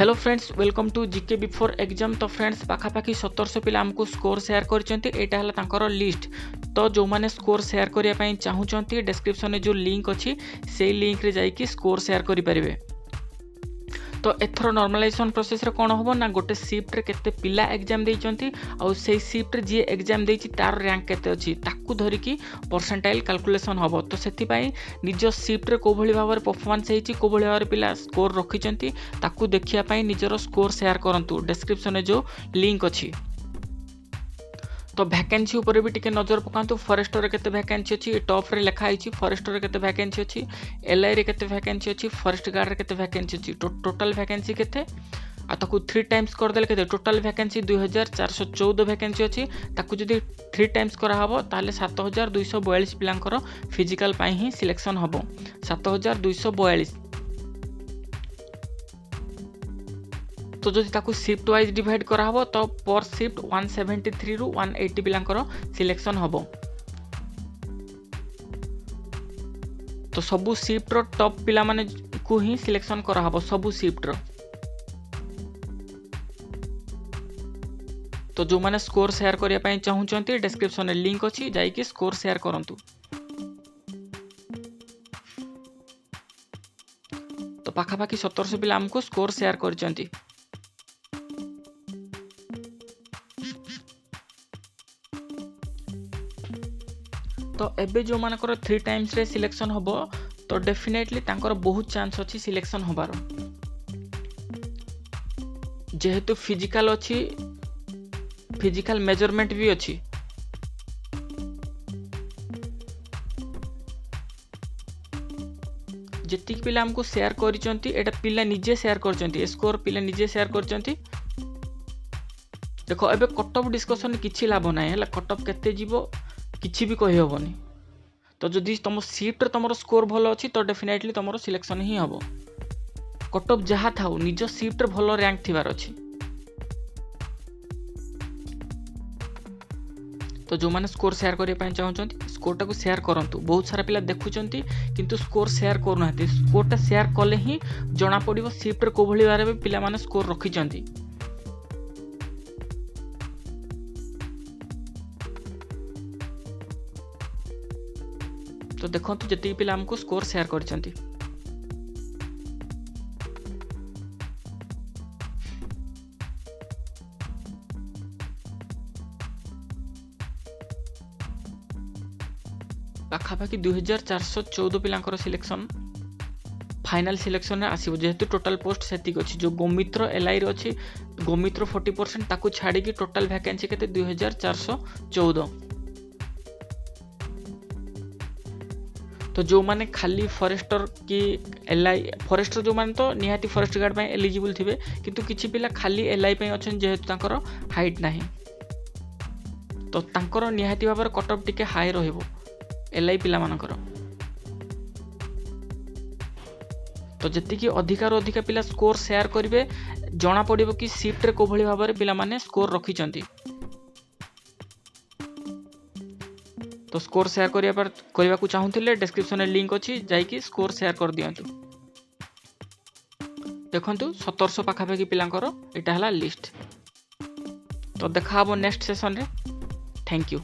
Hello friends welcome to GK before exam. तो friends पाखापाखि 1700 पिला आमको स्कोर शेयर करछंती। एटा हला तांकर लिस्ट। तो जो माने स्कोर शेयर करिया पई चाहूचंती डिस्क्रिप्शन में जो लिंक अछि सेई लिंक रे जाई कि स्कोर शेयर करि परिबे। तो एथरो नॉर्मलाइजेशन प्रोसेस रे कोन होबो ना गोटे शिफ्ट रे केते पिला एग्जाम देइचंती और सेई शिफ्ट रे जे एग्जाम देइची तार रैंक केते अछि ताकू धरि कि परसेंटाइल कैलकुलेशन होबो। तो सेति पई निज शिफ्ट रे को भली भाबर परफॉर्मेंस हेची को भली भाबर पिला स्कोर रखिचंती ताकू देखिया पई निजरो स्कोर शेयर करंतु डिस्क्रिप्शन में जो लिंक अछि। तो वैकेंसी ऊपर भी टिके नजर पकांतु। फॉरेस्टर रे केते वैकेंसी अछि टॉप रे लिखा आइछि। फॉरेस्टर रे केते वैकेंसी अछि, एलआई रे केते वैकेंसी अछि, फॉरेस्ट गार्ड रे केते वैकेंसी अछि। टोटल वैकेंसी केते आ ताकू 3 टाइम्स कर देले केते टोटल वैकेंसी 2414 वैकेंसी अछि। ताकू जदी 3 टाइम्स करा हबो ताले 7242 पिलांकर फिजिकल पई ही सिलेक्शन हबो। 7242। तो जदि ताकू शिफ्ट वाइज डिवाइड करा हबो तो पर शिफ्ट 173 रु 180 पिलांकर सिलेक्शन हबो। तो सबु शिफ्ट रो टॉप पिला माने को ही सिलेक्शन करा हबो सबु शिफ्ट रो। तो जो माने स्कोर शेयर करिया पई चाहूचंती डिस्क्रिप्शन में लिंक अछि जाई कि स्कोर शेयर करंतु। तो पाखापाखि 1700 पिला हमको स्कोर शेयर करचंती। तो एबे जो मानकर 3 टाइम्स रे सिलेक्शन होबो तो डेफिनेटली तांकर बहुत चांस अछि सिलेक्शन होबार। जेहेतु फिजिकल अछि फिजिकल मेजरमेंट भी अछि। जति पिला हमको शेयर करिसंती एटा पिला निजे शेयर करचंती स्कोर पिला निजे शेयर करचंती। देखो एबे कट ऑफ डिस्कशन किछि लाभ नै हला। कट ऑफ केते जीवो किछि भी कहि होबनी। तो जदि तुम शिफ्ट तुम स्कोर भलो अछि तो डेफिनेटली तुम सिलेक्शन ही हबो। कट ऑफ जहा थाउ निज शिफ्ट भलो रैंक थिबार अछि। तो जो माने स्कोर शेयर करिया पई चाहउचंती स्कोर टाको शेयर करंतु। बहुत सारा पिला देखुचंती किंतु स्कोर शेयर करू नाथि। स्कोर टा शेयर कले ही जणा पडिबो शिफ्ट रे को भली बारे भी पिला माने स्कोर रखिचंती। तो देखंतु जति पिला हमको स्कोर शेयर करचंती। पाखापाखि 2414 पिलांकर सिलेक्शन फाइनल सिलेक्शन रे आसीबो। जेहेतु टोटल पोस्ट सेतिक अछि जो गोमित्र एलआई रे अछि गोमित्र 40% ताकू छाडी कि टोटल वैकेंसी केते 2414। तो जो माने खाली फॉरेस्टर की एलआई फॉरेस्टर जो माने तो निहाती फॉरेस्ट गार्ड पे एलिजिबल थिबे किंतु किछि पिला खाली एलआई पे अछन जेहेतु तांकर हाइट नाही तो तांकर निहाती भाबर कट ऑफ टिके हाई रहइबो एलआई पिला मानकर। तो जति कि अधिकार अधिका पिला स्कोर शेयर करिवे जणा पडिबो कि शिफ्ट रे को भली भाबर पिला माने स्कोर रखिचंती। तो स्कोर शेयर करिया को चाहूथिले डिस्क्रिप्शन में लिंक अछि जाई कि स्कोर शेयर कर दियंतु। देखंतु 1700 पाखापाखि पिलांकर एटा हला लिस्ट। तो देखा हबो नेक्स्ट सेशन रे। Thank you.